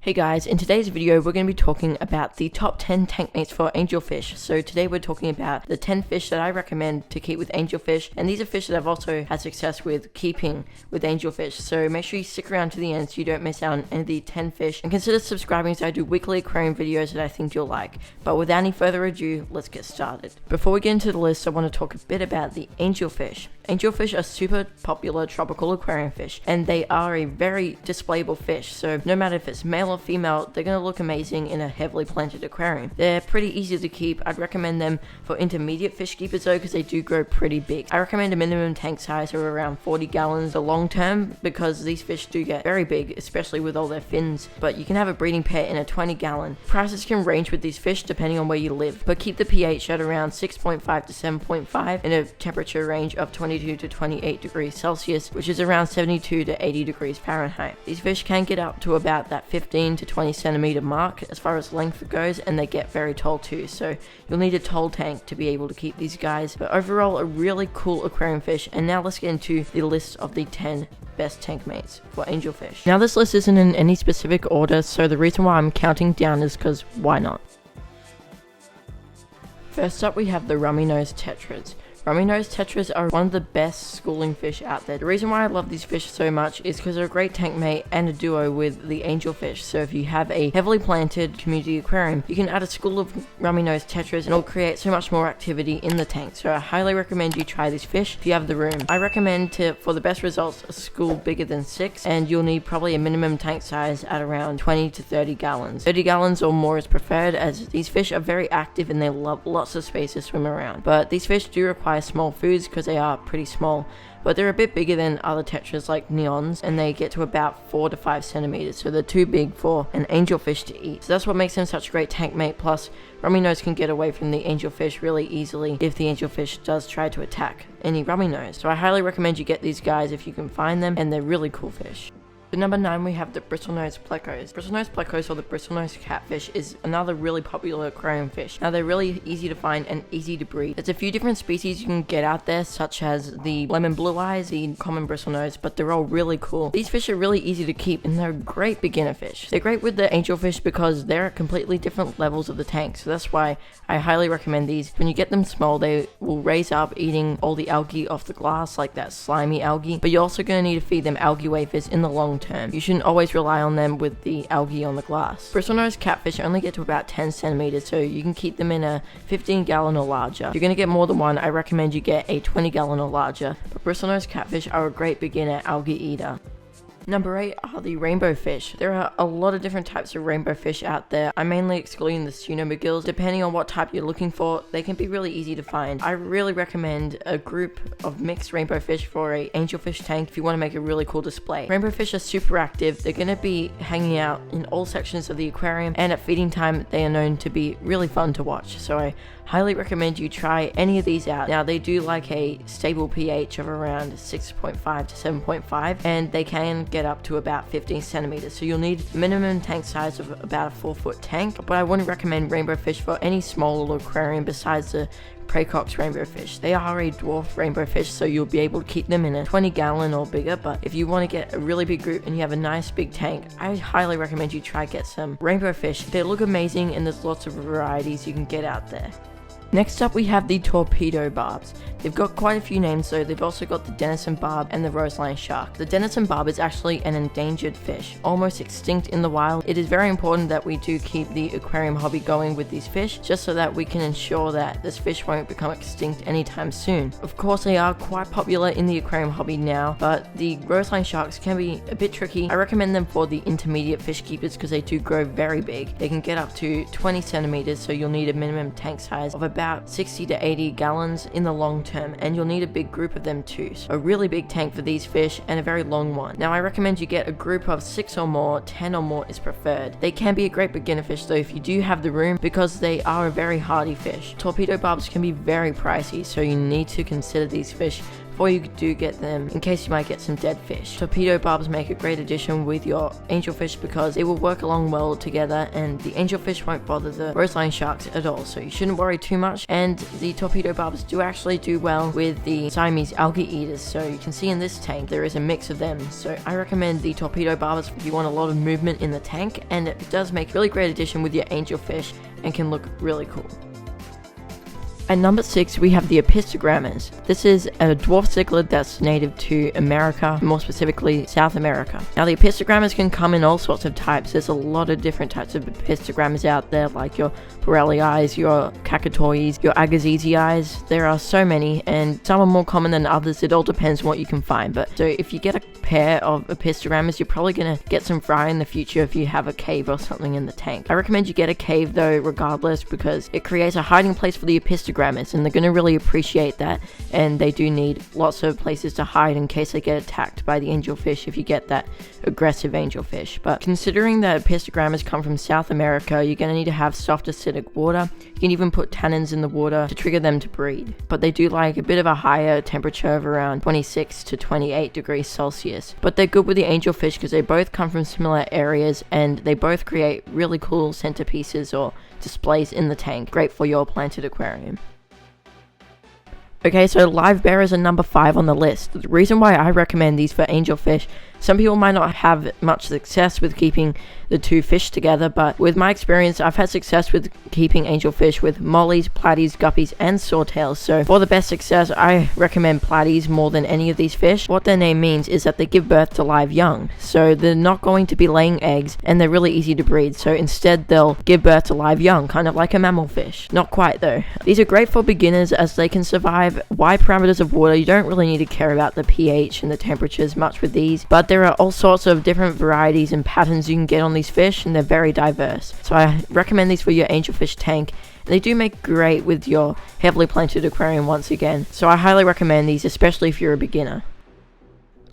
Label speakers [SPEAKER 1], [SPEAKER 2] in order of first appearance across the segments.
[SPEAKER 1] Hey guys, in today's video we're going to be talking about the top 10 tank mates for angelfish. So today we're talking about the 10 fish that I recommend to keep with angelfish, and these are fish that I've also had success with keeping with angelfish. So make sure you stick around to the end so you don't miss out on any of the 10 fish, and consider subscribing so I do weekly aquarium videos that I think you'll like. But without any further ado, let's get started. Before we get into the list, I want to talk a bit about the angelfish. Angelfish are super popular tropical aquarium fish, and they are a very displayable fish, so no matter if it's male or female, they're going to look amazing in a heavily planted aquarium. They're pretty easy to keep. I'd recommend them for intermediate fish keepers though, because they do grow pretty big. I recommend a minimum tank size of around 40 gallons for long term, because these fish do get very big, especially with all their fins, but you can have a breeding pair in a 20 gallon. Prices can range with these fish depending on where you live, but keep the pH at around 6.5 to 7.5 in a temperature range of 22 to 28 degrees Celsius, which is around 72 to 80 degrees Fahrenheit. These fish can get up to about that 15 to 20 centimeter mark as far as length goes, and they get very tall too, so you'll need a tall tank to be able to keep these guys. But overall, a really cool aquarium fish. And now let's get into the list of the 10 best tank mates for angelfish. Now this list isn't in any specific order, so the reason why I'm counting down is because why not? First up we have the Rummynose Tetras. Rummynose Tetras are one of the best schooling fish out there. The reason why I love these fish so much is because they're a great tank mate and a duo with the angelfish. So if you have a heavily planted community aquarium, you can add a school of Rummynose Tetras and it'll create so much more activity in the tank. So I highly recommend you try these fish if you have the room. I recommend for the best results, a school bigger than 6, and you'll need probably a minimum tank size at around 20 to 30 gallons. 30 gallons or more is preferred, as these fish are very active and they love lots of space to swim around. But these fish do require small foods because they are pretty small, but they're a bit bigger than other tetras like neons, and they get to about 4 to 5 centimeters, so they're too big for an angelfish to eat. So that's what makes them such a great tank mate. Plus Rummynose can get away from the angelfish really easily if the angelfish does try to attack any Rummynose. So I highly recommend you get these guys if you can find them, and they're really cool fish. At number 9 we have the Bristlenose Plecos. Bristlenose Plecos, or the Bristlenose Catfish, is another really popular aquarium fish. Now they're really easy to find and easy to breed. There's a few different species you can get out there, such as the lemon blue eyes, the common bristlenose, but they're all really cool. These fish are really easy to keep and they're great beginner fish. They're great with the angelfish because they're at completely different levels of the tank, so that's why I highly recommend these. When you get them small, they will raise up eating all the algae off the glass, like that slimy algae, but you're also going to need to feed them algae wafers in the long term. You shouldn't always rely on them with the algae on the glass. Bristlenose catfish only get to about 10 centimeters, so you can keep them in a 15 gallon or larger. If you're going to get more than one, I recommend you get a 20 gallon or larger, but Bristlenose catfish are a great beginner algae eater. Number 8 are the rainbow fish. There are a lot of different types of rainbow fish out there. I'm mainly excluding the Sunomagills. Depending on what type you're looking for, they can be really easy to find. I really recommend a group of mixed rainbow fish for a angelfish tank if you want to make a really cool display. Rainbow fish are super active. They're going to be hanging out in all sections of the aquarium, and at feeding time they are known to be really fun to watch. So I highly recommend you try any of these out. Now they do like a stable pH of around 6.5 to 7.5, and they can get up to about 15 centimeters, so you'll need a minimum tank size of about a 4-foot tank. But I wouldn't recommend rainbow fish for any small little aquarium besides the Praecox rainbow fish. They are a dwarf rainbow fish, so you'll be able to keep them in a 20 gallon or bigger. But if you want to get a really big group and you have a nice big tank, I highly recommend you try get some rainbow fish. They look amazing, and there's lots of varieties you can get out there. Next up we have the torpedo barbs. They've got quite a few names though. They've also got the Denison barb and the roseline shark. The Denison barb is actually an endangered fish, almost extinct in the wild. It is very important that we do keep the aquarium hobby going with these fish, just so that we can ensure that this fish won't become extinct anytime soon. Of course they are quite popular in the aquarium hobby now, but the roseline sharks can be a bit tricky. I recommend them for the intermediate fish keepers because they do grow very big. They can get up to 20 centimeters, so you'll need a minimum tank size of about 60 to 80 gallons in the long term, and you'll need a big group of them too. So a really big tank for these fish and a very long one. Now I recommend you get a group of 6 or more. 10 or more is preferred. They can be a great beginner fish though if you do have the room, because they are a very hardy fish. Torpedo barbs can be very pricey, so you need to consider these fish before you do get them, in case you might get some dead fish. Torpedo barbs make a great addition with your angelfish because they will work along well together, and the angelfish won't bother the roseline sharks at all, so you shouldn't worry too much. And the torpedo barbs do actually do well with the Siamese algae eaters, so you can see in this tank there is a mix of them. So I recommend the torpedo barbs if you want a lot of movement in the tank, and it does make a really great addition with your angelfish and can look really cool. At number 6, we have the Apistogrammas. This is a dwarf cichlid that's native to America, more specifically South America. Now, the Apistogrammas can come in all sorts of types. There's a lot of different types of Apistogrammas out there, like your Borellii, your Cacatois, your Agassizi. There are so many, and some are more common than others. It all depends on what you can find. But so if you get a pair of Apistogrammas, you're probably going to get some fry in the future if you have a cave or something in the tank. I recommend you get a cave though, regardless, because it creates a hiding place for the Apistogrammas, and they're going to really appreciate that, and they do need lots of places to hide in case they get attacked by the angelfish if you get that aggressive angelfish. But considering that Apistogrammas come from South America, you're going to need to have soft acidic water. You can even put tannins in the water to trigger them to breed, but they do like a bit of a higher temperature of around 26 to 28 degrees Celsius. But they're good with the angelfish because they both come from similar areas, and they both create really cool centerpieces or displays in the tank, great for your planted aquarium. Okay, so Livebearers are number 5 on the list. The reason why I recommend these for angelfish, some people might not have much success with keeping the two fish together, but with my experience, I've had success with keeping angelfish with mollies, platies, guppies, and swordtails. So for the best success, I recommend platies more than any of these fish. What their name means is that they give birth to live young, so they're not going to be laying eggs, and they're really easy to breed. So instead, they'll give birth to live young, kind of like a mammal fish. Not quite though. These are great for beginners as they can survive wide parameters of water. You don't really need to care about the pH and the temperatures much with these, but there are all sorts of different varieties and patterns you can get on these fish, and they're very diverse. So I recommend these for your angelfish tank. They do make great with your heavily planted aquarium once again, so I highly recommend these, especially if you're a beginner.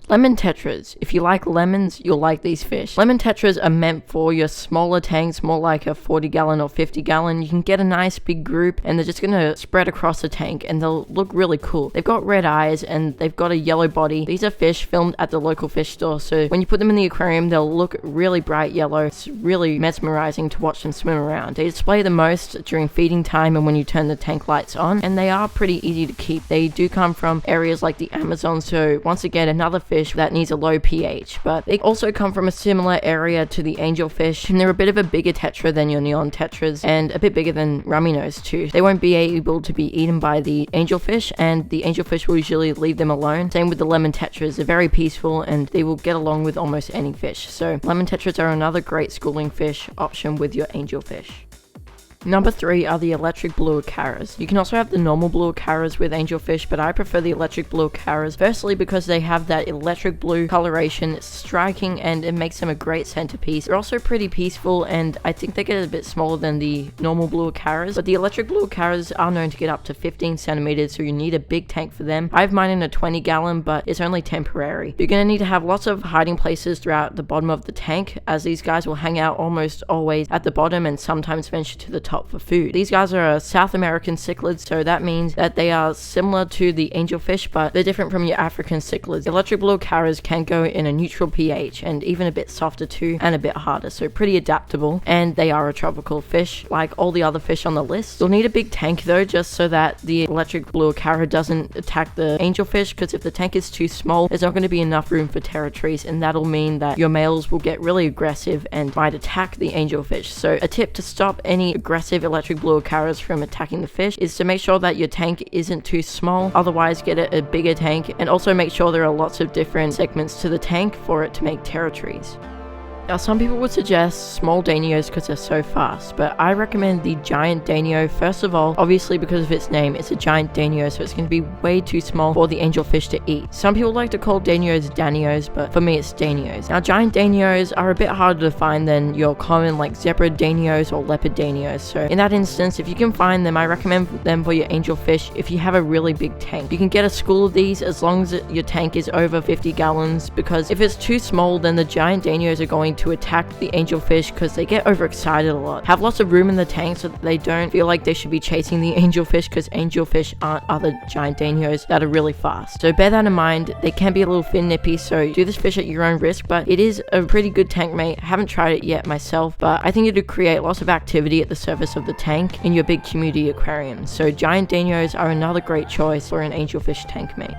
[SPEAKER 1] Lemon Tetras. If you like lemons, you'll like these fish. Lemon Tetras are meant for your smaller tanks, more like a 40 gallon or 50 gallon. You can get a nice big group, and they're just going to spread across the tank, and they'll look really cool. They've got red eyes, and they've got a yellow body. These are fish filmed at the local fish store, so when you put them in the aquarium, they'll look really bright yellow. It's really mesmerizing to watch them swim around. They display the most during feeding time and when you turn the tank lights on, and they are pretty easy to keep. They do come from areas like the Amazon, so once again, another fish that needs a low pH, but they also come from a similar area to the angelfish, and they're a bit of a bigger tetra than your neon tetras, and a bit bigger than Rummynose too. They won't be able to be eaten by the angelfish, and the angelfish will usually leave them alone. Same with the lemon tetras. They're very peaceful, and they will get along with almost any fish. So lemon tetras are another great schooling fish option with your angelfish. Number 3 are the electric blue Acaras. You can also have the normal blue Acaras with angelfish, but I prefer the electric blue Acaras, firstly because they have that electric blue coloration. It's striking, and it makes them a great centerpiece. They're also pretty peaceful, and I think they get a bit smaller than the normal blue Acaras, but the electric blue Acaras are known to get up to 15 centimeters, so you need a big tank for them. I have mine in a 20 gallon, but it's only temporary. You're going to need to have lots of hiding places throughout the bottom of the tank, as these guys will hang out almost always at the bottom and sometimes venture to the top for food. These guys are a South American cichlid, so that means that they are similar to the angelfish, but they're different from your African cichlids. Electric blue Acaras can go in a neutral pH, and even a bit softer too, and a bit harder, so pretty adaptable, and they are a tropical fish like all the other fish on the list. You'll need a big tank though, just so that the electric blue Acara doesn't attack the angelfish, because if the tank is too small, there's not going to be enough room for territories, and that'll mean that your males will get really aggressive and might attack the angelfish. So a tip to stop any aggressive electric blue Acaras from attacking the fish is to make sure that your tank isn't too small. Otherwise, get a bigger tank, and also make sure there are lots of different segments to the tank for it to make territories. Now, some people would suggest small Danios because they're so fast, but I recommend the giant Danio. First of all, obviously because of its name, it's a giant Danio, so it's going to be way too small for the angelfish to eat. Some people like to call Danios Danios, but for me it's Danios. Now, giant Danios are a bit harder to find than your common like zebra Danios or leopard Danios, so in that instance, if you can find them, I recommend them for your angelfish if you have a really big tank. You can get a school of these as long as your tank is over 50 gallons, because if it's too small, then the giant Danios are going going to attack the angelfish because they get overexcited a lot. Have lots of room in the tank so that they don't feel like they should be chasing the angelfish, because angelfish aren't other giant Danios that are really fast. So bear that in mind. They can be a little fin nippy, so do this fish at your own risk, but it is a pretty good tank mate. I haven't tried it yet myself, but I think it would create lots of activity at the surface of the tank in your big community aquarium. So giant Danios are another great choice for an angelfish tank mate.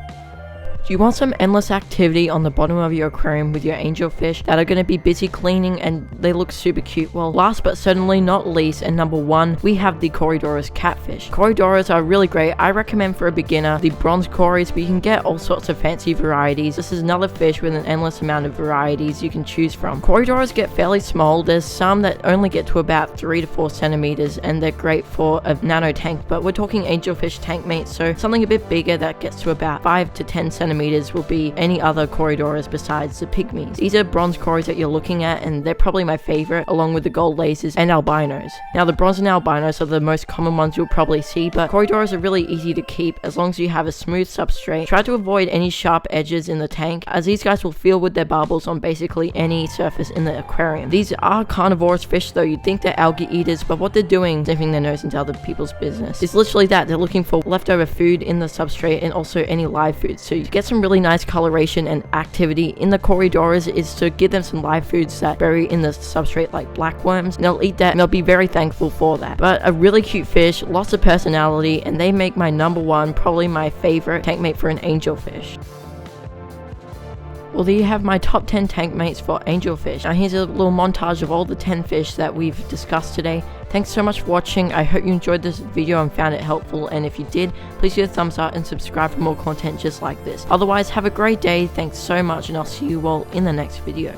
[SPEAKER 1] Do you want some endless activity on the bottom of your aquarium with your angelfish that are going to be busy cleaning and they look super cute? Well, last but certainly not least, and number one, we have the Corydoras Catfish. Corydoras are really great. I recommend for a beginner the bronze Corys, but you can get all sorts of fancy varieties. This is another fish with an endless amount of varieties you can choose from. Corydoras get fairly small. There's some that only get to about 3 to 4 centimeters, and they're great for a nano tank, but we're talking angelfish tank mates, so something a bit bigger that gets to about 5 to 10 centimeters will be any other Corydoras besides the pygmies. These are bronze Corys that you're looking at, and they're probably my favorite, along with the gold lasers and albinos. Now, the bronze and albinos are the most common ones you'll probably see, but Corydoras are really easy to keep as long as you have a smooth substrate. Try to avoid any sharp edges in the tank, as these guys will fill with their bubbles on basically any surface in the aquarium. These are carnivorous fish though. You'd think they're algae eaters, but what they're doing, sniffing their nose into other people's business, is literally that. They're looking for leftover food in the substrate and also any live food. So you get some really nice coloration and activity in the Corydoras is to give them some live foods that bury in the substrate like blackworms, and they'll eat that and they'll be very thankful for that. But a really cute fish, lots of personality, and they make my number one, probably my favorite tank mate for an angelfish. Well, there you have my top 10 tank mates for angelfish. Now here's a little montage of all the 10 fish that we've discussed today. Thanks so much for watching. I hope you enjoyed this video and found it helpful, and if you did, please give a thumbs up and subscribe for more content just like this. Otherwise, have a great day. Thanks so much, and I'll see you all in the next video.